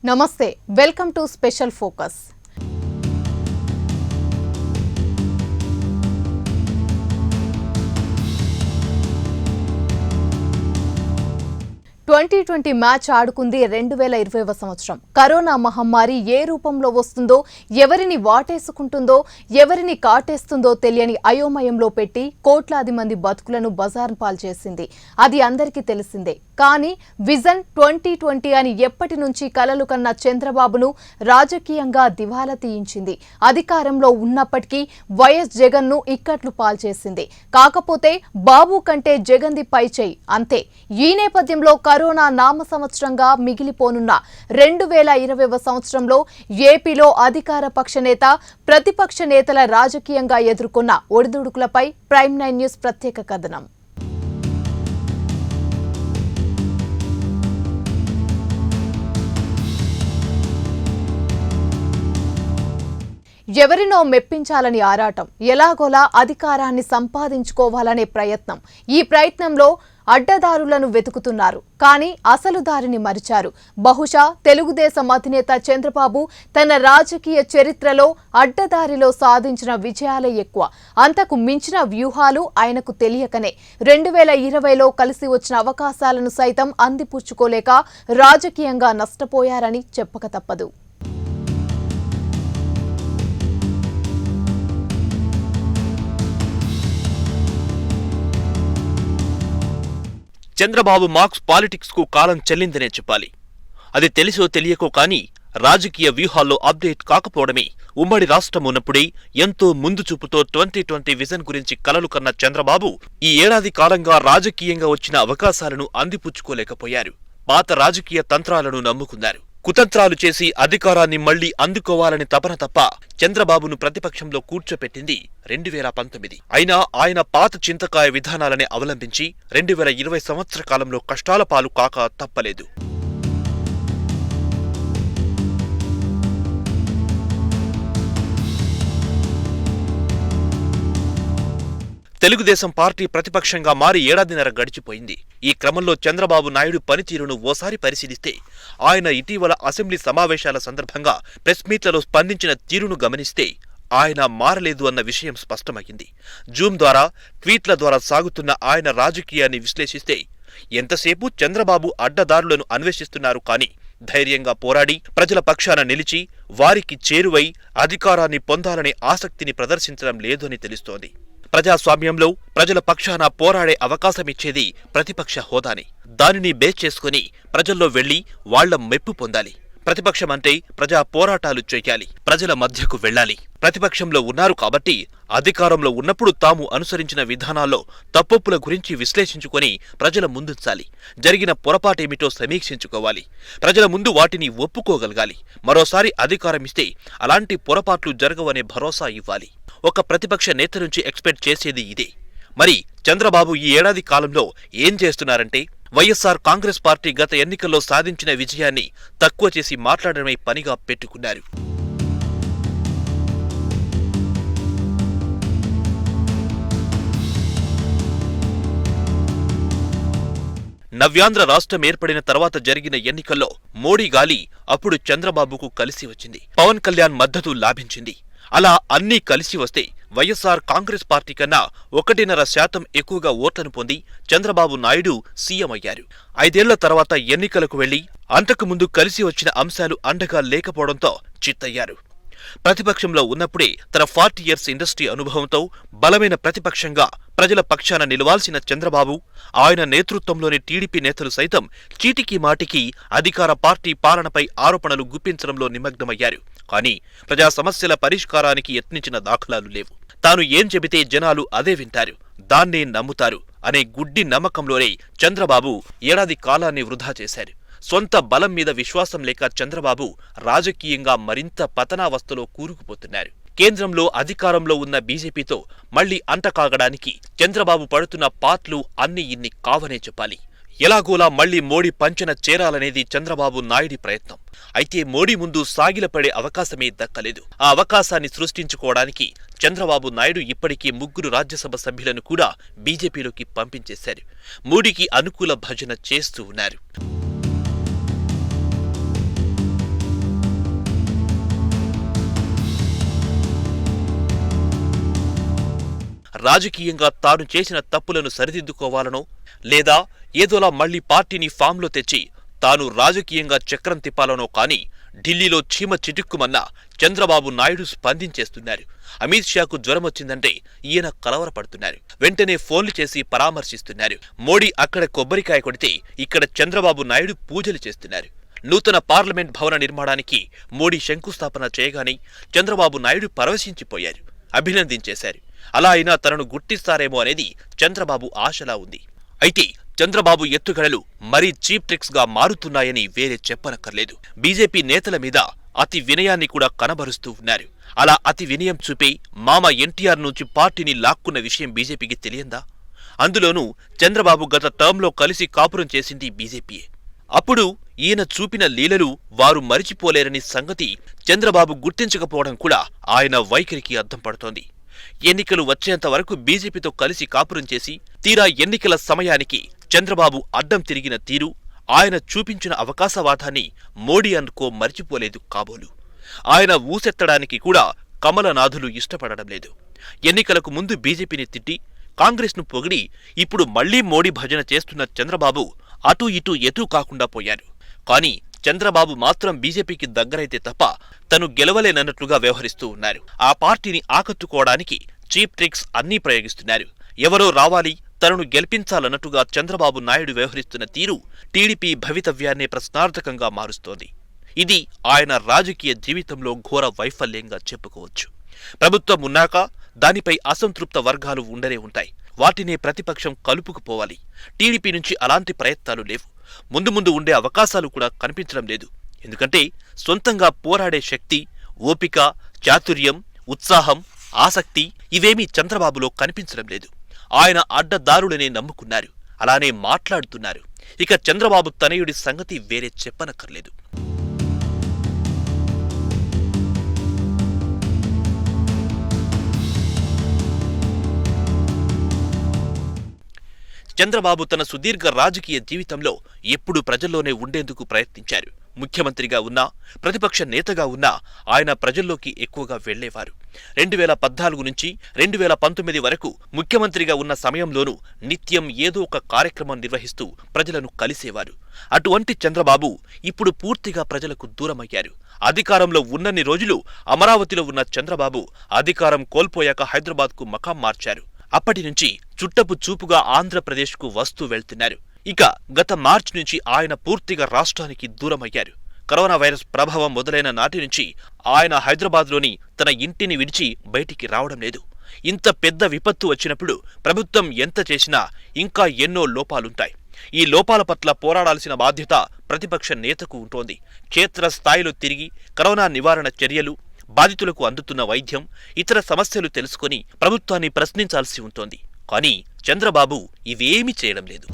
నమస్తే, welcome to special focus. 2020 match ఆడుకుంది 2020వ సంవత్సరం. కరోనా మహమ్మారి ఏ రూపంలో వస్తుందో, ఎవరిని వాటేసుకుంటుందో, ఎవరిని కాటేస్తుందో తెలియని అయోమయంలో పెట్టి కోట్లాది మంది బతుకులను బజారు పాలు చేసింది. అది అందరికీ తెలిసిందే. కానీ విజన్ 2020 అని ఎప్పటి నుంచి కలలు కన్న చంద్రబాబును రాజకీయంగా దివాలా తీయించింది. అధికారంలో ఉన్నప్పటికీ వైఎస్ జగన్ ను ఇక్కట్లు పాల్చేసింది. కాకపోతే బాబు కంటే జగన్ది పైచేయి అంతే. ఈ నేపథ్యంలో కరోనా నామ సంవత్సరంగా మిగిలిపోనున్న 2020వ సంవత్సరంలో ఏపీలో అధికార పక్ష నేత, ప్రతిపక్ష నేతల రాజకీయంగా ఎదుర్కొన్న ఒడిదుడుకులపై ప్రైమ్ 9 న్యూస్ ప్రత్యేక కథనం. ఎవరినో మెప్పించాలని ఆరాటం, ఎలాగోలా అధికారాన్ని సంపాదించుకోవాలనే ప్రయత్నం. ఈ ప్రయత్నంలో అడ్డదారులను వెతుకుతున్నారు. కానీ అసలు దారిని మరిచారు. బహుశా తెలుగుదేశం అధినేత చంద్రబాబు తన రాజకీయ చరిత్రలో అడ్డదారిలో సాధించిన విజయాలే ఎక్కువ. అంతకు మించిన వ్యూహాలు ఆయనకు తెలియకనే 2020లో కలిసి వచ్చిన అవకాశాలను సైతం అందిపుచ్చుకోలేక రాజకీయంగా నష్టపోయారని చెప్పక తప్పదు. చంద్రబాబు మార్క్స్ పాలిటిక్స్ కు కాలం చెల్లిందనే చెప్పాలి. అది తెలిసో తెలియకో కానీ రాజకీయ వ్యూహాల్లో అప్డేట్ కాకపోవడమే. ఉమ్మడి రాష్ట్రం ఉన్నప్పుడే ఎంతో ముందు చూపుతో 2020 విజన్ గురించి కలలు కన్న చంద్రబాబు ఈ ఏడాది కాలంగా రాజకీయంగా వచ్చిన అవకాశాలను అందిపుచ్చుకోలేకపోయారు. పాత రాజకీయ తంత్రాలను నమ్ముకున్నారు. కుతంత్రాలు చేసి అధికారాన్ని మళ్లీ అందుకోవాలని తపన తప్ప చంద్రబాబును ప్రతిపక్షంలో కూర్చోపెట్టింది 2019. అయినా ఆయన పాత చింతకాయ విధానాలనే అవలంబించి 2020 సంవత్సర కాలంలో కష్టాల పాలు కాక తప్పలేదు. తెలుగుదేశం పార్టీ ప్రతిపక్షంగా మారి ఏడాదిన్నర గడిచిపోయింది. ఈ క్రమంలో చంద్రబాబు నాయుడు పనితీరును ఓసారి పరిశీలిస్తే, ఆయన ఇటీవల అసెంబ్లీ సమావేశాల సందర్భంగా ప్రెస్ మీట్లలో స్పందించిన తీరును గమనిస్తే ఆయన మారలేదు అన్న విషయం స్పష్టమైంది. జూమ్ ద్వారా, ట్వీట్ల ద్వారా సాగుతున్న ఆయన రాజకీయాన్ని విశ్లేషిస్తే ఎంతసేపు చంద్రబాబు అడ్డదారులను అన్వేషిస్తున్నారు కానీ ధైర్యంగా పోరాడి ప్రజల పక్షాన నిలిచి వారికి చేరువై అధికారాన్ని పొందాలనే ఆసక్తిని ప్రదర్శించడం లేదని తెలుస్తోంది. ప్రజాస్వామ్యంలో ప్రజల పక్షాన పోరాడే అవకాశమిచ్చేది ప్రతిపక్ష హోదాని. దానిని బేస్ చేసుకుని ప్రజల్లో వెళ్లి వాళ్ల మెప్పు పొందాలి. ప్రతిపక్షమంటే ప్రజా పోరాటాలు చెయ్యాలి, ప్రజల మధ్యకు వెళ్లాలి. ప్రతిపక్షంలో ఉన్నారు కాబట్టి అధికారంలో ఉన్నప్పుడు తాము అనుసరించిన విధానాల్లో తప్పొప్పుల గురించి విశ్లేషించుకొని ప్రజల ముందుంచాలి. జరిగిన పొరపాటేమిటో సమీక్షించుకోవాలి. ప్రజల ముందు వాటిని ఒప్పుకోగలగాలి. మరోసారి అధికారమిస్తే అలాంటి పొరపాట్లు జరగవనే భరోసా ఇవ్వాలి. ఒక ప్రతిపక్ష నేత నుంచి ఎక్స్పెక్ట్ చేసేది ఇదే. మరి చంద్రబాబు ఈ ఏడాది కాలంలో ఏం చేస్తున్నారంటే, వైఎస్ఆర్ కాంగ్రెస్ పార్టీ గత ఎన్నికల్లో సాధించిన విజయాన్ని తక్కువ చేసి మాట్లాడడమే పనిగా పెట్టుకున్నారు. నవ్యాంధ్ర రాష్ట్రం ఏర్పడిన తర్వాత జరిగిన ఎన్నికల్లో మోడీ గాలి అప్పుడు చంద్రబాబుకు కలిసి వచ్చింది. పవన్ కళ్యాణ్ మద్దతు లాభించింది. అలా అన్నీ కలిసి వస్తే వైఎస్ఆర్ కాంగ్రెస్ పార్టీ కన్నా 1.5% ఎక్కువగా ఓట్లను పొంది చంద్రబాబు నాయుడు సీఎం అయ్యారు. 5 ఏళ్ల తర్వాత ఎన్నికలకు వెళ్లి అంతకుముందు కలిసి వచ్చిన అంశాలు అండగా లేకపోవడంతో చిత్తయ్యారు. ప్రతిపక్షంలో ఉన్నప్పుడే తన 40 ఇయర్స్ ఇండస్ట్రీ అనుభవంతో బలమైన ప్రతిపక్షంగా ప్రజల పక్షాన నిలవాల్సిన చంద్రబాబు, ఆయన నేతృత్వంలోని టీడీపీ నేతలు సైతం చీటికి మాటికి అధికార పార్టీ పాలనపై ఆరోపణలు గుప్పించడంలో నిమగ్నమయ్యారు. కానీ ప్రజా సమస్యల పరిష్కారానికి యత్నించిన దాఖలాలు లేవు. తాను ఏం చెబితే జనాలు అదే వింటారు, దాన్నే నమ్ముతారు అనే గుడ్డి నమ్మకంలోనే చంద్రబాబు ఏడాది కాలాన్ని వృధా చేశారు. సొంత బలం మీద విశ్వాసం లేక చంద్రబాబు రాజకీయంగా మరింత పతనావస్థలో కూరుకుపోతున్నారు. కేంద్రంలో అధికారంలో ఉన్న బీజేపీతో మళ్లీ అంటకాగడానికి చంద్రబాబు పడుతున్న పాట్లు అన్ని ఇన్ని కావనే చెప్పాలి. ఎలాగోలా మళ్లీ మోడీ పంచెన చేరాలనేది చంద్రబాబు నాయుడి ప్రయత్నం. అయితే మోడీ ముందు సాగిలపడే అవకాశమే దక్కలేదు. ఆ అవకాశాన్ని సృష్టించుకోవడానికి చంద్రబాబు నాయుడు ఇప్పటికీ 3 రాజ్యసభ సభ్యులను కూడా బీజేపీలోకి పంపించేశారు. మోడీకి అనుకూల భజన చేస్తూ ఉన్నారు. రాజకీయంగా తాను చేసిన తప్పులను సరిదిద్దుకోవాలనో లేదా ఏదోలా మళ్లీ పార్టీని ఫామ్లో తెచ్చి తాను రాజకీయంగా చక్రం తిప్పాలనో కాని ఢిల్లీలో చీమ చిటుక్కుమన్నా చంద్రబాబు నాయుడు స్పందించేస్తున్నారు. అమిత్ షాకు జ్వరమొచ్చిందంటే ఈయన కలవరపడుతున్నారు. వెంటనే ఫోన్లు చేసి పరామర్శిస్తున్నారు. మోడీ అక్కడ కొబ్బరికాయ కొడితే ఇక్కడ చంద్రబాబు నాయుడు పూజలు చేస్తున్నారు. నూతన పార్లమెంట్ భవన నిర్మాణానికి మోడీ శంకుస్థాపన చేయగానే చంద్రబాబు నాయుడు పరవశించిపోయారు, అభినందించేశారు. అలా అయినా తనను గుర్తిస్తారేమో అనేది చంద్రబాబు ఆశలా ఉంది. అయితే చంద్రబాబు ఎత్తుగడలు మరీ చీప్ ట్రిక్స్ గా మారుతున్నాయని వేరే చెప్పనక్కర్లేదు. బీజేపీ నేతల మీద అతి వినయాన్ని కూడా కనబరుస్తూ ఉన్నారు. అలా అతి వినయం చూపి మామ ఎన్టీఆర్ నుంచి పార్టీని లాక్కున్న విషయం బీజేపీకి తెలియందా? అందులోనూ చంద్రబాబు గత టర్మ్లో కలిసి కాపురం చేసింది బీజేపీయే. అప్పుడు ఈయన చూపిన లీలలు వారు మరిచిపోలేరని సంగతి చంద్రబాబు గుర్తించకపోవడం కూడా ఆయన వైఖరికి అద్దం పడుతోంది. ఎన్నికలు వచ్చేంత వరకు బీజేపీతో కలిసి కాపురం చేసి తీరా ఎన్నికల సమయానికి చంద్రబాబు అడ్డం తిరిగిన తీరు, ఆయన చూపించిన అవకాశవాదాన్ని మోడీ అనుకో మరిచిపోలేదు కాబోలు. ఆయన ఊసెత్తడానికి కూడా కమలనాథులు ఇష్టపడడం లేదు. ఎన్నికలకు ముందు బీజేపీని తిట్టి కాంగ్రెస్ను పొగిడి ఇప్పుడు మళ్లీ మోడీ భజన చేస్తున్న చంద్రబాబు అటూ ఇటూ ఎటూ కాకుండా పోయారు. కాని చంద్రబాబు మాత్రం బీజేపీకి దగ్గరైతే తప్ప తను గెలవలేనన్నట్లుగా వ్యవహరిస్తూ ఉన్నారు. ఆ పార్టీని ఆకట్టుకోవడానికి చీప్ ట్రిక్స్ అన్నీ ప్రయోగిస్తున్నారు. ఎవరో రావాలి, తనను గెలిపించాలన్నట్టుగా చంద్రబాబు నాయుడు వ్యవహరిస్తున్న తీరు టీడీపీ భవితవ్యాన్నే ప్రశ్నార్థకంగా మారుస్తోంది. ఇది ఆయన రాజకీయ జీవితంలో ఘోర వైఫల్యంగా చెప్పుకోవచ్చు. ప్రభుత్వం ఉన్నాక దానిపై అసంతృప్త వర్గాలు ఉండనే ఉంటాయి. వాటినే ప్రతిపక్షం కలుపుకుపోవాలి. టీడీపీ నుంచి అలాంటి ప్రయత్నాలు లేవు. ముందు ముందు ఉండే అవకాశాలు కూడా కనిపించడం లేదు. ఎందుకంటే సొంతంగా పోరాడే శక్తి, ఓపిక, చాతుర్యం, ఉత్సాహం, ఆసక్తి ఇవేమీ చంద్రబాబులో కనిపించడం లేదు. ఆయన అడ్డదారులనే నమ్ముకున్నారు, అలానే మాట్లాడుతున్నారు. ఇక చంద్రబాబు తనయుడి సంగతి వేరే చెప్పనక్కర్లేదు. చంద్రబాబు తన సుదీర్ఘ రాజకీయ జీవితంలో ఎప్పుడూ ప్రజల్లోనే ఉండేందుకు ప్రయత్నించారు. ముఖ్యమంత్రిగా ఉన్నా, ప్రతిపక్ష నేతగా ఉన్నా ఆయన ప్రజల్లోకి ఎక్కువగా వెళ్లేవారు. 2014 నుంచి 2019 వరకు ముఖ్యమంత్రిగా ఉన్న సమయంలోనూ నిత్యం ఏదో ఒక కార్యక్రమం నిర్వహిస్తూ ప్రజలను కలిసేవారు. అటువంటి చంద్రబాబు ఇప్పుడు పూర్తిగా ప్రజలకు దూరమయ్యారు. అధికారంలో ఉన్నన్ని రోజులు అమరావతిలో ఉన్న చంద్రబాబు అధికారం కోల్పోయాక హైదరాబాద్కు మకాం మార్చారు. అప్పటి నుంచి చుట్టపు చూపుగా ఆంధ్రప్రదేశ్కు వస్తూ వెళ్తున్నారు. ఇక గత మార్చి నుంచి ఆయన పూర్తిగా రాష్ట్రానికి దూరమయ్యారు. కరోనా వైరస్ ప్రభావం మొదలైన నాటి నుంచి ఆయన హైదరాబాద్లోని తన ఇంటిని విడిచి బయటికి రావడం లేదు. ఇంత పెద్ద విపత్తు వచ్చినప్పుడు ప్రభుత్వం ఎంత చేసినా ఇంకా ఎన్నో లోపాలుంటాయి. ఈ లోపాల పట్ల పోరాడాల్సిన బాధ్యత ప్రతిపక్ష నేతకు ఉంటోంది. క్షేత్రస్థాయిలో తిరిగి కరోనా నివారణ చర్యలు, బాధితులకు అందుతున్న వైద్యం, ఇతర సమస్యలు తెలుసుకుని ప్రభుత్వాన్ని ప్రశ్నించాల్సి ఉంటోంది. కానీ చంద్రబాబు ఇవేమీ చేయడం లేదు.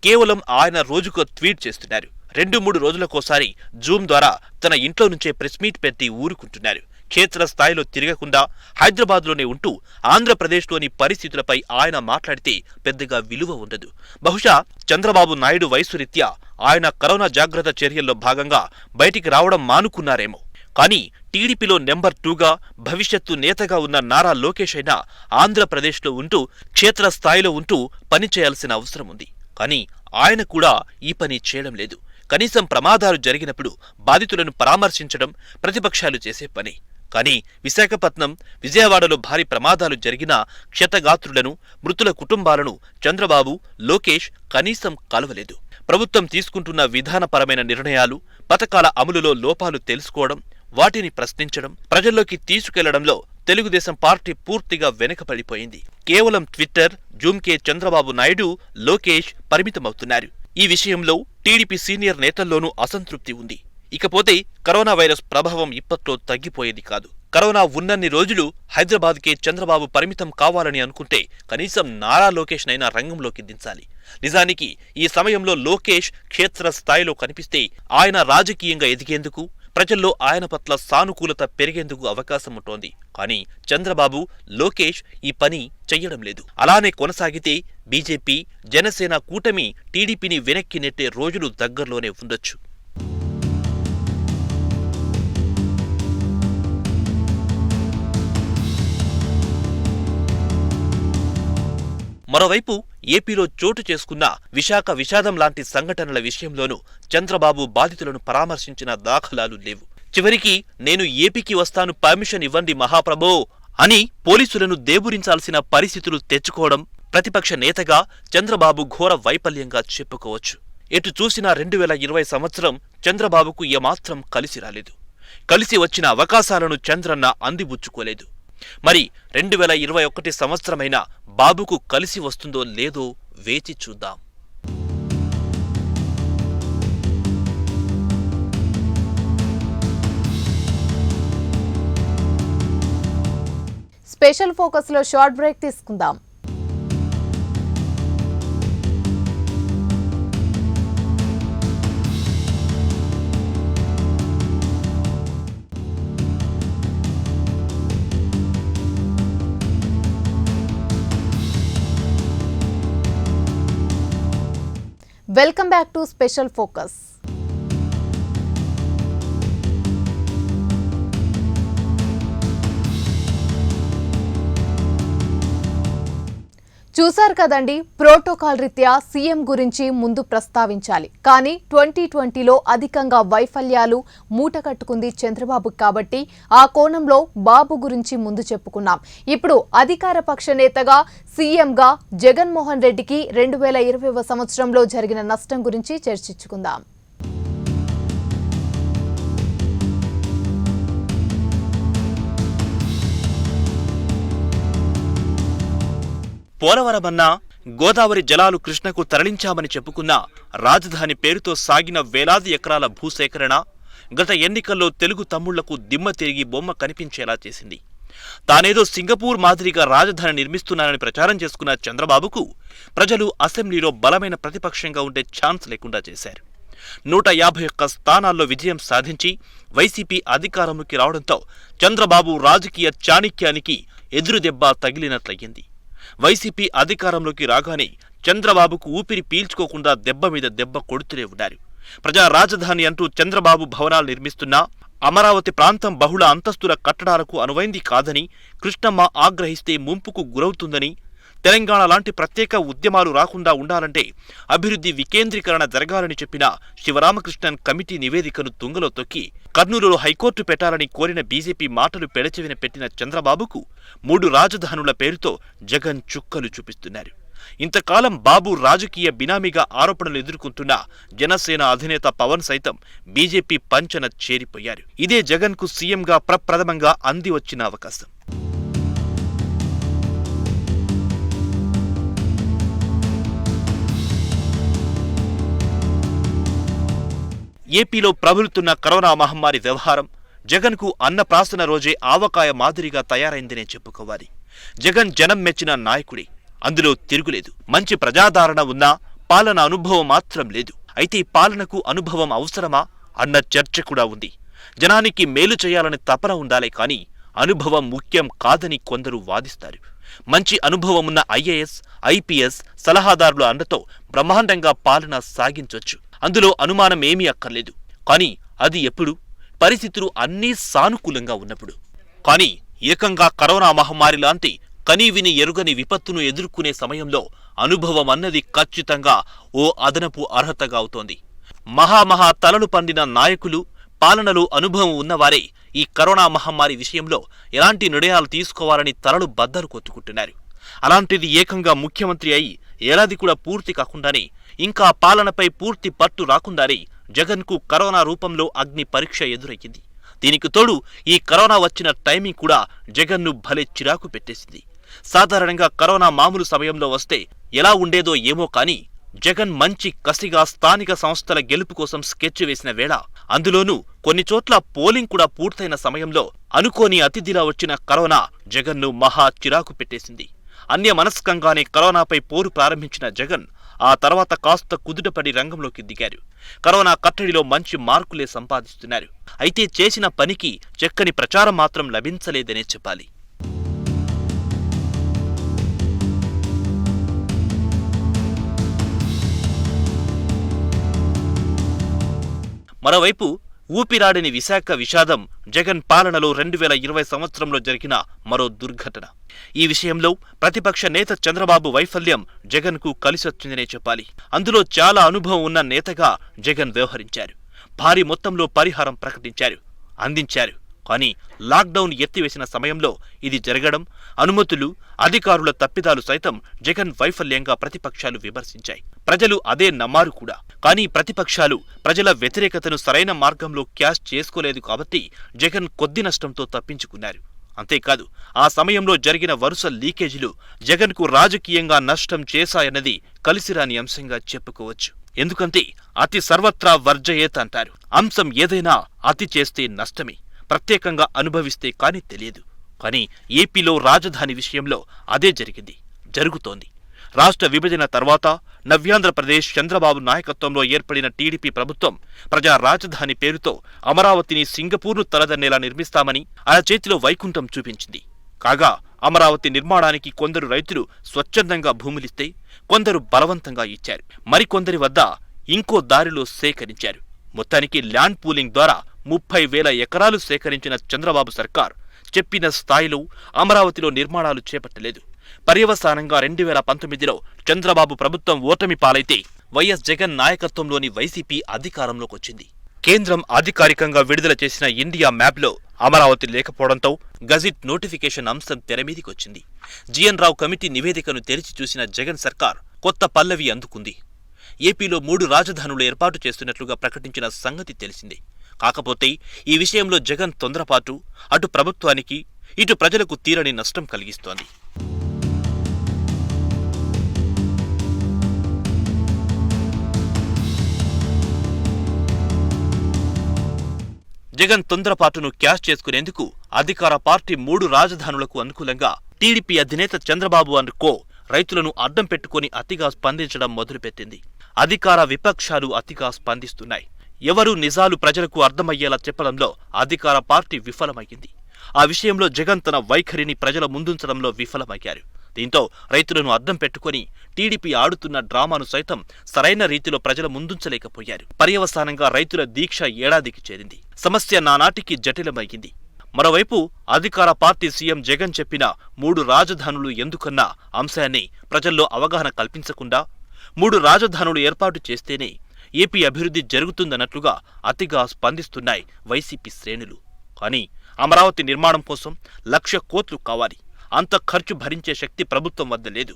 కేవలం ఆయన రోజుకో ట్వీట్ చేస్తున్నారు. 2-3 రోజులకోసారి జూమ్ ద్వారా తన ఇంట్లో నుంచే ప్రెస్ మీట్ పెట్టి ఊరుకుంటున్నారు. క్షేత్రస్థాయిలో తిరగకుండా హైదరాబాద్లోనే ఉంటూ ఆంధ్రప్రదేశ్లోని పరిస్థితులపై ఆయన మాట్లాడితే పెద్దగా విలువ ఉండదు. బహుశా చంద్రబాబు నాయుడు వయసు రీత్యా ఆయన కరోనా జాగ్రత్త చర్యల్లో భాగంగా బయటికి రావడం మానుకున్నారేమో. కానీ టీడీపీలో నెంబర్ 2గా భవిష్యత్తు నేతగా ఉన్న నారా లోకేష్ అయినా ఆంధ్రప్రదేశ్లో ఉంటూ క్షేత్రస్థాయిలో ఉంటూ పనిచేయాల్సిన అవసరం ఉంది. కానీ ఆయన కూడా ఈ పని చేయడం లేదు. కనీసం ప్రమాదాలు జరిగినప్పుడు బాధితులను పరామర్శించడం ప్రతిపక్షాలు చేసే పని. కానీ విశాఖపట్నం, విజయవాడలో భారీ ప్రమాదాలు జరిగిన క్షతగాత్రులను, మృతుల కుటుంబాలను చంద్రబాబు, లోకేష్ కనీసం కలవలేదు. ప్రభుత్వం తీసుకుంటున్న విధానపరమైన నిర్ణయాలు, పథకాల అమలులో లోపాలు తెలుసుకోవడం, వాటిని ప్రశ్నించడం, ప్రజల్లోకి తీసుకెళ్లడంలో తెలుగుదేశం పార్టీ పూర్తిగా వెనుకపడిపోయింది. కేవలం ట్విట్టర్, జూమ్కే చంద్రబాబు నాయుడు, లోకేష్ పరిమితమవుతున్నారు. ఈ విషయంలో టీడీపీ సీనియర్ నేతల్లోనూ అసంతృప్తి ఉంది. ఇకపోతే కరోనా వైరస్ ప్రభావం ఇప్పట్లో తగ్గిపోయేది కాదు. కరోనా ఉన్నన్ని రోజులు హైదరాబాద్కే చంద్రబాబు పరిమితం కావాలని అనుకుంటే కనీసం నారా లోకేష్ నైనా రంగంలోకి దించాలి. నిజానికి ఈ సమయంలో లోకేష్ క్షేత్రస్థాయిలో కనిపిస్తే ఆయన రాజకీయంగా ఎదిగేందుకు, ప్రజల్లో ఆయన పట్ల సానుకూలత పెరిగేందుకు అవకాశం ఉంటోంది. కానీ చంద్రబాబు, లోకేష్ ఈ పని చెయ్యడం లేదు. అలానే కొనసాగితే బీజేపీ, జనసేన కూటమి టీడీపీని వెనక్కి నెట్టే రోజులు దగ్గరలోనే ఉండొచ్చు. మరోవైపు ఏపీలో చోటు చేసుకున్న విశాఖ విషాదం లాంటి సంఘటనల విషయంలోనూ చంద్రబాబు బాధితులను పరామర్శించిన దాఖలాలు లేవు. చివరికి నేను ఏపీకి వస్తాను, పర్మిషన్ ఇవ్వండి మహాప్రభో అని పోలీసులను దేబురించాల్సిన పరిస్థితులు తెచ్చుకోవడం ప్రతిపక్ష నేతగా చంద్రబాబు ఘోర వైఫల్యంగా చెప్పుకోవచ్చు. ఎటు చూసినా 2020 సంవత్సరం చంద్రబాబుకు ఏమాత్రం కలిసి రాలేదు. కలిసి వచ్చిన అవకాశాలను చంద్రన్న అందిపుచ్చుకోలేదు. మరి 2021 సంవత్సరమైనా బాబుకు కలిసి వస్తుందో లేదో వేచి చూద్దాం. స్పెషల్ ఫోకస్ లో షార్ట్ బ్రేక్ తీసుకుందాం. Welcome back to special focus. చూశారు కదండి, ప్రోటోకాల్ రీత్యా సీఎం గురించి ముందు ప్రస్తావించాలి. కానీ 2020లో అధికంగా వైఫల్యాలు మూటకట్టుకుంది చంద్రబాబు కాబట్టి ఆ కోణంలో బాబు గురించి ముందు చెప్పుకున్నాం. ఇప్పుడు అధికార పక్ష నేతగా సీఎంగా జగన్మోహన్ రెడ్డికి 2020 సంవత్సరంలో జరిగిన నష్టం గురించి చర్చించుకుందాం. పోలవరమన్నా, గోదావరి జలాలు కృష్ణకు తరలించామని చెప్పుకున్న రాజధాని పేరుతో సాగిన వేలాది ఎకరాల భూసేకరణ గత ఎన్నికల్లో తెలుగు తమ్ముళ్లకు దిమ్మ తిరిగి బొమ్మ కనిపించేలా చేసింది. తానేదో సింగపూర్ మాదిరిగా రాజధాని నిర్మిస్తున్నానని ప్రచారం చేసుకున్న చంద్రబాబుకు ప్రజలు అసెంబ్లీలో బలమైన ప్రతిపక్షంగా ఉండే ఛాన్స్ లేకుండా చేశారు. 151 స్థానాల్లో విజయం సాధించి వైసీపీ అధికారంలోకి రావడంతో చంద్రబాబు రాజకీయ చాణిక్యానికి ఎదురుదెబ్బ తగిలినట్లయింది. వైసీపీ అధికారంలోకి రాగానే చంద్రబాబుకు ఊపిరి పీల్చుకోకుండా దెబ్బ మీద దెబ్బ కొడుతూనే ఉన్నారు. ప్రజా రాజధాని అంటూ చంద్రబాబు భవనాలు నిర్మిస్తున్నా అమరావతి ప్రాంతం బహుళ అంతస్తుల కట్టడాలకు అనువైంది కాదని, కృష్ణమ్మ ఆగ్రహిస్తే ముంపుకు గురవుతుందని, తెలంగాణ లాంటి ప్రత్యేక ఉద్యమాలు రాకుండా ఉండాలంటే అభివృద్ధి వికేంద్రీకరణ జరగాలని చెప్పిన శివరామకృష్ణన్ కమిటీ నివేదికను తుంగలో తొక్కి కర్నూలులో హైకోర్టు పెట్టాలని కోరిన బీజేపీ మాటలు పెడచెవిన పెట్టిన చంద్రబాబుకు 3 రాజధానుల పేరుతో జగన్ చుక్కలు చూపిస్తున్నారు. ఇంతకాలం బాబు రాజకీయ బినామీగా ఆరోపణలు ఎదుర్కొంటున్న జనసేన అధినేత పవన్ సైతం బీజేపీ పంచన చేరిపోయారు. ఇదే జగన్కు సీఎంగా ప్రప్రథమంగా అంది వచ్చిన అవకాశం. ఏపీలో ప్రబలుతున్న కరోనా మహమ్మారి వ్యవహారం జగన్కు అన్నప్రాసన రోజే ఆవకాయ మాదిరిగా తయారైందనే చెప్పుకోవాలి. జగన్ జనం మెచ్చిన నాయకుడే, అందులో తిరుగులేదు. మంచి ప్రజాదరణ ఉన్నా పాలన అనుభవం మాత్రం లేదు. అయితే పాలనకు అనుభవం అవసరమా అన్న చర్చ కూడా ఉంది. జనానికి మేలు చేయాలని తపన ఉండాలే కానీ అనుభవం ముఖ్యం కాదని కొందరు వాదిస్తారు. మంచి అనుభవమున్న ఐఏఎస్, ఐపీఎస్ సలహాదారుల అండతో బ్రహ్మాండంగా పాలన సాగించొచ్చు. అందులో అనుమానం ఏమీ అక్కర్లేదు. కానీ అది ఎప్పుడు? పరిస్థితులు అన్నీ సానుకూలంగా ఉన్నప్పుడు. కానీ ఏకంగా కరోనా మహమ్మారి లాంటి కనీవిని ఎరుగని విపత్తును ఎదుర్కొనే సమయంలో అనుభవం అన్నది ఖచ్చితంగా ఓ అదనపు అర్హతగా అవుతోంది. మహామహా తలలు పండిన నాయకులు, పాలనలో అనుభవం ఉన్నవారే ఈ కరోనా మహమ్మారి విషయంలో ఎలాంటి నిర్ణయాలు తీసుకోవాలని తలలు బద్దలు కొట్టుకుంటున్నారు. అలాంటిది ఏకంగా ముఖ్యమంత్రి అయి ఏడాది కూడా పూర్తి కాకుండానే, ఇంకా పాలనపై పూర్తి పట్టు రాకుండానే జగన్కు కరోనా రూపంలో అగ్ని పరీక్ష ఎదురయ్యింది. దీనికి తోడు ఈ కరోనా వచ్చిన టైమింగ్ కూడా జగన్ను భలే చిరాకు పెట్టేసింది. సాధారణంగా కరోనా మామూలు సమయంలో వస్తే ఎలా ఉండేదో ఏమో కానీ జగన్ మంచి కసిగా స్థానిక సంస్థల గెలుపు కోసం స్కెచ్ వేసిన వేళ, అందులోనూ కొన్ని చోట్ల పోలింగ్ కూడా పూర్తయిన సమయంలో అనుకోని అతిథిలా వచ్చిన కరోనా జగన్ను మహా చిరాకు పెట్టేసింది. అన్యమనస్కంగానే కరోనాపై పోరు ప్రారంభించిన జగన్ ఆ తర్వాత కాస్త కుదుటపడి రంగంలోకి దిగారు. కరోనా కట్టడిలో మంచి మార్కులే సంపాదిస్తున్నారు. అయితే చేసిన పనికి చక్కని ప్రచారం మాత్రం లభించలేదనే చెప్పాలి. మరోవైపు ఊపిరాడని విశాఖ విషాదం జగన్ పాలనలో 2020 సంవత్సరంలో జరిగిన మరో దుర్ఘటన. ఈ విషయంలో ప్రతిపక్ష నేత చంద్రబాబు వైఫల్యం జగన్కు కలిసొచ్చిందనే చెప్పాలి. అందులో చాలా అనుభవం ఉన్న నేతగా జగన్ వ్యవహరించారు. భారీ మొత్తంలో పరిహారం ప్రకటించారు, అందించారు. కానీ లాక్డౌన్ ఎత్తివేసిన సమయంలో ఇది జరగడం, అనుమతులు, అధికారుల తప్పిదాలు సైతం జగన్ వైఫల్యంగా ప్రతిపక్షాలు విమర్శించాయి. ప్రజలు అదే నమ్మారు కూడా. కానీ ప్రతిపక్షాలు ప్రజల వ్యతిరేకతను సరైన మార్గంలో క్యాష్ చేసుకోలేదు కాబట్టి జగన్ కొద్ది నష్టంతో తప్పించుకున్నారు. అంతేకాదు, ఆ సమయంలో జరిగిన వరుస లీకేజీలు జగన్కు రాజకీయంగా నష్టం చేశాయన్నది కలిసిరాని అంశంగా చెప్పుకోవచ్చు. ఎందుకంటే అతి సర్వత్రా వర్జయేత్ అంటారు. అంశం ఏదైనా అతి చేస్తే నష్టమే, ప్రత్యేకంగా అనుభవిస్తే కాని తెలియదు. కానీ ఏపీలో రాజధాని విషయంలో అదే జరిగింది, జరుగుతోంది. రాష్ట్ర విభజన తర్వాత నవ్యాంధ్రప్రదేశ్ చంద్రబాబు నాయకత్వంలో ఏర్పడిన టీడీపీ ప్రభుత్వం ప్రజా రాజధాని పేరుతో అమరావతిని సింగపూర్ను తలదన్నేలా నిర్మిస్తామని ఆ చేతిలో వైకుంఠం చూపించింది. కాగా అమరావతి నిర్మాణానికి కొందరు రైతులు స్వచ్ఛందంగా భూములిస్తే కొందరు బలవంతంగా ఇచ్చారు. మరికొందరి వద్ద ఇంకో దారిలో సేకరించారు. మొత్తానికి ల్యాండ్ పూలింగ్ ద్వారా 30,000 ఎకరాలు సేకరించిన చంద్రబాబు సర్కార్ చెప్పిన స్థాయిలో అమరావతిలో నిర్మాణాలు చేపట్టలేదు. పర్యవసానంగా 2019లో చంద్రబాబు ప్రభుత్వం ఓటమి పాలైతే వైఎస్ జగన్ నాయకత్వంలోని వైసీపీ అధికారంలోకొచ్చింది. కేంద్రం అధికారికంగా విడుదల చేసిన ఇండియా మ్యాప్లో అమరావతి లేకపోవడంతో గజిట్ నోటిఫికేషన్ అంశం తెరమీదికొచ్చింది. జీఎన్ రావు కమిటీ నివేదికను తెరిచి చూసిన జగన్ సర్కార్ కొత్త పల్లవి అందుకుంది. ఏపీలో 3 రాజధానులు ఏర్పాటు చేస్తున్నట్లుగా ప్రకటించిన సంగతి తెలిసిందే. కాకపోతే ఈ విషయంలో జగన్ తొందరపాటు అటు ప్రభుత్వానికి ఇటు ప్రజలకు తీరని నష్టం కలిగిస్తోంది. జగన్ తొందరపాటును క్యాష్ చేసుకునేందుకు అధికార పార్టీ 3 రాజధానులకు అనుకూలంగా టీడీపీ అధినేత చంద్రబాబు అనుకో రైతులను అడ్డం పెట్టుకుని అతిగా స్పందించడం మొదలుపెట్టింది. అధికార విపక్షాలు అతిగా స్పందిస్తున్నాయి. ఎవరూ నిజాలు ప్రజలకు అర్థమయ్యేలా చెప్పడంలో అధికార పార్టీ విఫలమయ్యింది. ఆ విషయంలో జగన్ తన వైఖరిని ప్రజల ముందుంచడంలో విఫలమయ్యారు. దీంతో రైతులను అడ్డం పెట్టుకుని టీడీపీ ఆడుతున్న డ్రామాను సైతం సరైన రీతిలో ప్రజల ముందుంచలేకపోయారు. పర్యవసానంగా రైతుల దీక్ష ఏడాదికి చేరింది. సమస్య నానాటికి జటిలమయ్యింది. మరోవైపు అధికార పార్టీ సీఎం జగన్ చెప్పిన 3 రాజధానులు ఎందుకన్న అంశాన్ని ప్రజల్లో అవగాహన కల్పించకుండా 3 రాజధానులు ఏర్పాటు చేస్తేనే ఏపీ అభివృద్ధి జరుగుతుందన్నట్లుగా అతిగా స్పందిస్తున్నాయి వైసీపీ శ్రేణులు. కానీ అమరావతి నిర్మాణం కోసం 1,00,000 కోట్లు కావాలి. అంత ఖర్చు భరించే శక్తి ప్రభుత్వం వద్ద లేదు.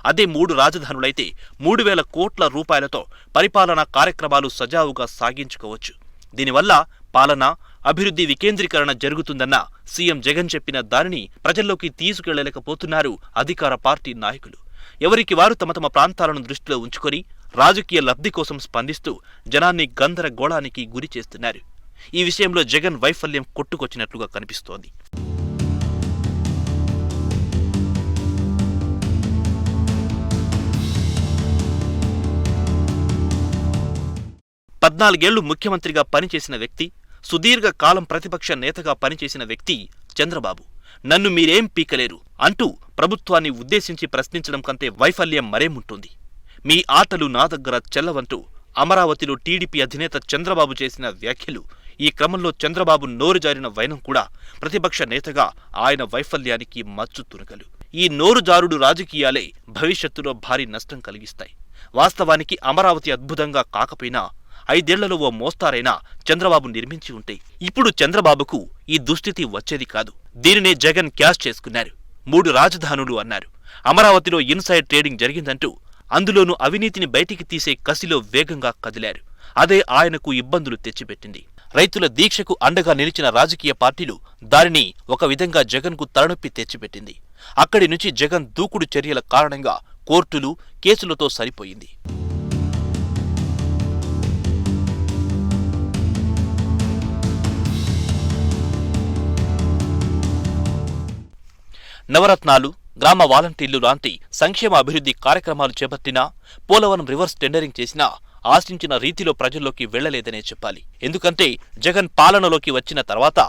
అదే 3 రాజధానులైతే 3,000 కోట్ల రూపాయలతో పరిపాలనా కార్యక్రమాలు సజావుగా సాగించుకోవచ్చు. దీనివల్ల పాలన, అభివృద్ధి వికేంద్రీకరణ జరుగుతుందన్న సీఎం జగన్ చెప్పిన దానిని ప్రజల్లోకి తీసుకెళ్లలేకపోతున్నారు అధికార పార్టీ నాయకులు. ఎవరికి వారు తమ తమ ప్రాంతాలను దృష్టిలో ఉంచుకొని రాజకీయ లబ్ధి కోసం స్పందిస్తూ జనాన్ని గందరగోళానికి గురి చేస్తున్నారు. ఈ విషయంలో జగన్ వైఫల్యం కొట్టుకొచ్చినట్లుగా కనిపిస్తోంది. పద్నాలుగేళ్లు ముఖ్యమంత్రిగా పనిచేసిన వ్యక్తి, సుదీర్ఘ కాలం ప్రతిపక్ష నేతగా పనిచేసిన వ్యక్తి చంద్రబాబు నన్ను మీరేం పీకలేరు అంటూ ప్రభుత్వాన్ని ఉద్దేశించి ప్రశ్నించడం కంటే వైఫల్యం మరేముంటుంది? మీ ఆటలు నా దగ్గర చెల్లవంటూ అమరావతిలో టీడీపీ అధినేత చంద్రబాబు చేసిన వ్యాఖ్యలు, ఈ క్రమంలో చంద్రబాబు నోరు జారిన వైనం కూడా ప్రతిపక్ష నేతగా ఆయన వైఫల్యానికి మచ్చు తునకలు. ఈ నోరుజారుడు రాజకీయాలే భవిష్యత్తులో భారీ నష్టం కలిగిస్తాయి. వాస్తవానికి అమరావతి అద్భుతంగా కాకపోయినా 5 ఏళ్లలో ఓ మోస్తారైనా చంద్రబాబు నిర్మించి ఉంటే ఇప్పుడు చంద్రబాబుకు ఈ దుస్థితి వచ్చేది కాదు. దీనినే జగన్ క్యాష్ చేసుకున్నారు. 3 రాజధానులు అన్నారు. అమరావతిలో ఇన్సైడ్ ట్రేడింగ్ జరిగిందంటూ అందులోనూ అవినీతిని బయటికి తీసే కసిలో వేగంగా కదిలారు. అదే ఆయనకు ఇబ్బందులు తెచ్చిపెట్టింది. రైతుల దీక్షకు అండగా నిలిచిన రాజకీయ పార్టీలు దారిని ఒక విధంగా జగన్కు తలనొప్పి తెచ్చిపెట్టింది. అక్కడి నుంచి జగన్ దూకుడు చర్యల కారణంగా కోర్టులు, కేసులతో సరిపోయింది. నవరత్నాలు, గ్రామ వాలంటీర్లు లాంటి సంక్షేమ అభివృద్ధి కార్యక్రమాలు చేపట్టినా, పోలవరం రివర్స్ టెండరింగ్ చేసినా ఆశించిన రీతిలో ప్రజల్లోకి వెళ్లలేదనే చెప్పాలి. ఎందుకంటే జగన్ పాలనలోకి వచ్చిన తర్వాత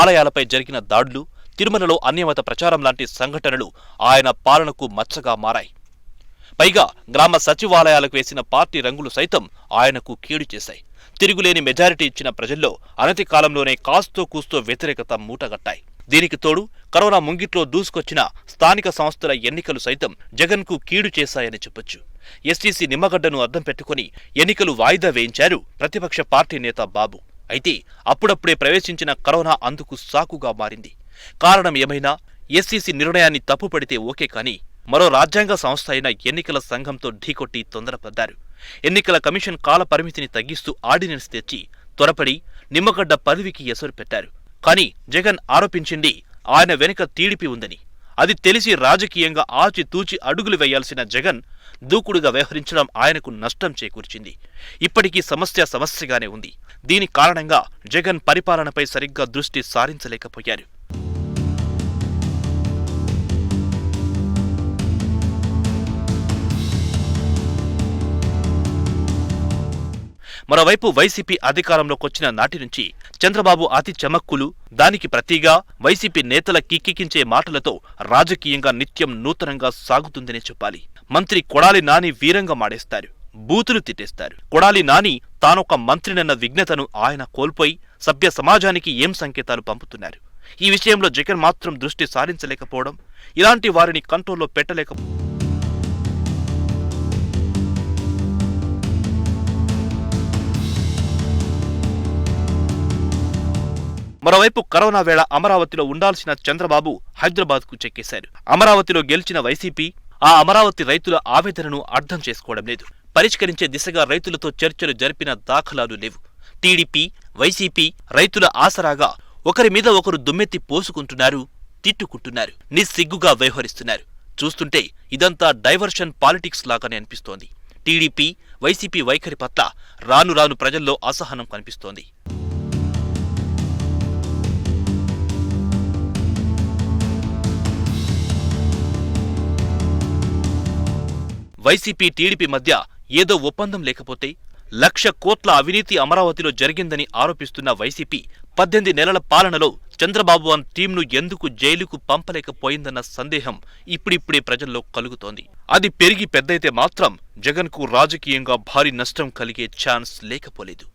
ఆలయాలపై జరిగిన దాడులు, తిరుమలలో అన్యమత ప్రచారం లాంటి సంఘటనలు ఆయన పాలనకు మచ్చగా మారాయి. పైగా గ్రామ సచివాలయాలకు వేసిన పార్టీ రంగులు సైతం ఆయనకు కీడు చేశాయి. తిరుగులేని మెజారిటీ ఇచ్చిన ప్రజల్లో అనతి కాలంలోనే కాస్తో కూస్తో వ్యతిరేకత మూటగట్టాయి. దీనికి తోడు కరోనా ముంగిట్లో దూసుకొచ్చిన స్థానిక సంస్థల ఎన్నికలు సైతం జగన్కు కీడు చేశాయని చెప్పొచ్చు. ఎస్టీసీ నిమ్మగడ్డను అద్దం పెట్టుకుని ఎన్నికలు వాయిదా వేయించారు ప్రతిపక్ష పార్టీ నేత బాబు. అయితే అప్పుడప్పుడే ప్రవేశించిన కరోనా అందుకు సాకుగా మారింది. కారణం ఏమైనా ఎస్సీసీ నిర్ణయాన్ని తప్పుపడితే ఓకే కానీ మరో రాజ్యాంగ సంస్థ అయిన ఎన్నికల సంఘంతో ఢీకొట్టి తొందరపడ్డారు. ఎన్నికల కమిషన్ కాల పరిమితిని తగ్గిస్తూ ఆర్డినెన్స్ తెచ్చి త్వరపడి నిమ్మగడ్డ పదవికి ఎసరు పెట్టారు. కానీ జగన్ ఆరోపించింది ఆయన వెనుక టీడీపీ ఉందని. అది తెలిసి రాజకీయంగా ఆచితూచి అడుగులు వేయాల్సిన జగన్ దూకుడుగా వ్యవహరించడం ఆయనకు నష్టం చేకూర్చింది. ఇప్పటికీ సమస్యగానే ఉంది. దీని కారణంగా జగన్ పరిపాలనపై సరిగ్గా దృష్టి సారించలేకపోయారు. మరోవైపు వైసీపీ అధికారంలోకొచ్చిన నాటి నుంచి చంద్రబాబు అతి చమక్కులు, దానికి ప్రతిగా వైసీపీ నేతల కిక్కికించే మాటలతో రాజకీయంగా నిత్యం నూతనంగా సాగుతుందనే చెప్పాలి. మంత్రి కొడాలి నాని వీరంగా మాడేస్తారు, బూతులు తిట్టేస్తారు. కొడాలి నాని తానొక మంత్రినన్న విఘ్నతను ఆయన కోల్పోయి సభ్య సమాజానికి ఏం సంకేతాలు పంపుతున్నారు? ఈ విషయంలో జగన్ మాత్రం దృష్టి సారించలేకపోవడం, ఇలాంటి వారిని కంట్రోల్లో పెట్టలేకపోవడం. మరోవైపు కరోనా వేళ అమరావతిలో ఉండాల్సిన చంద్రబాబు హైదరాబాద్కు చెక్కేశారు. అమరావతిలో గెలిచిన వైసీపీ ఆ అమరావతి రైతుల ఆవేదనను అర్థం చేసుకోవడం లేదు. పరిష్కరించే దిశగా రైతులతో చర్చలు జరిపిన దాఖలాలు లేవు. టీడీపీ, వైసీపీ రైతుల ఆసరాగా ఒకరి మీద ఒకరు దుమ్మెత్తి పోసుకుంటున్నారు, తిట్టుకుంటున్నారు, నిస్సిగ్గుగా వ్యవహరిస్తున్నారు. చూస్తుంటే ఇదంతా డైవర్షన్ పాలిటిక్స్ లాగానే అనిపిస్తోంది. టీడీపీ, వైసీపీ వైఖరి పట్ల రాను రాను ప్రజల్లో అసహనం కనిపిస్తోంది. వైసీపీ, టీడీపీ మధ్య ఏదో ఒప్పందం లేకపోతే 1,00,000 కోట్ల అవినీతి అమరావతిలో జరిగిందని ఆరోపిస్తున్న వైసీపీ 18 నెలల పాలనలో చంద్రబాబు అన్ టీంను ఎందుకు జైలుకు పంపలేకపోయిందన్న సందేహం ఇప్పుడిప్పుడే ప్రజల్లో కలుగుతోంది. అది పెరిగి పెద్దయితే మాత్రం జగన్కు రాజకీయంగా భారీ నష్టం కలిగే ఛాన్స్ లేకపోలేదు.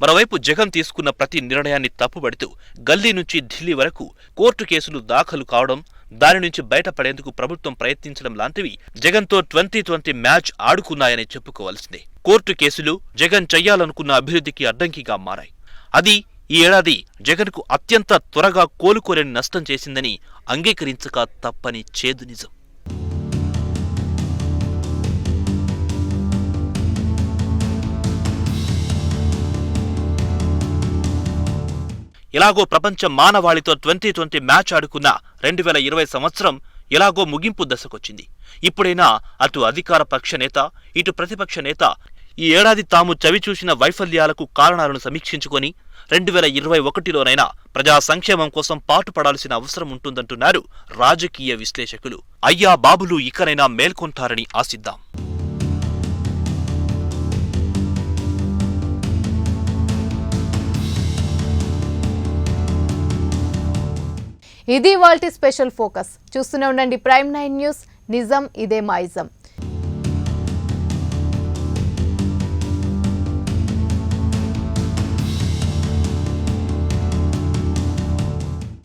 మరోవైపు జగన్ తీసుకున్న ప్రతి నిర్ణయాన్ని తప్పుబడుతూ గల్లీ నుంచి ఢిల్లీ వరకు కోర్టు కేసులు దాఖలు కావడం, దాని నుంచి బయటపడేందుకు ప్రభుత్వం ప్రయత్నించడం లాంటివి జగన్తో 2020 మ్యాచ్ ఆడుకున్నాయని చెప్పుకోవాల్సిందే. కోర్టు కేసులు జగన్ చెయ్యాలనుకున్న అభివృద్ధికి అడ్డంకిగా మారాయి. అది ఈ ఏడాది జగన్కు అత్యంత త్వరగా కోలుకోలేని నష్టం చేసిందని అంగీకరించక తప్పని చేదు నిజం. ఎలాగో ప్రపంచ మానవాళితో 2020 మ్యాచ్ ఆడుకున్న 2020 సంవత్సరం ఎలాగో ముగింపు దశకొచ్చింది. ఇప్పుడైనా అటు అధికార పక్ష నేత, ఇటు ప్రతిపక్ష నేత ఈ ఏడాది తాము చవిచూసిన వైఫల్యాలకు కారణాలను సమీక్షించుకొని 2021లోనైనా ప్రజా సంక్షేమం కోసం పాటుపడాల్సిన అవసరం ఉంటుందంటున్నారు రాజకీయ విశ్లేషకులు. అయ్యా బాబులు ఇకనైనా మేల్కొంటారని ఆశిద్దాం. ఇది ఇవాల్టి స్పెషల్ ఫోకస్. చూస్తూనే ఉండండి ప్రైమ్ 9 న్యూస్. నిజం ఇదే మా ఇజం.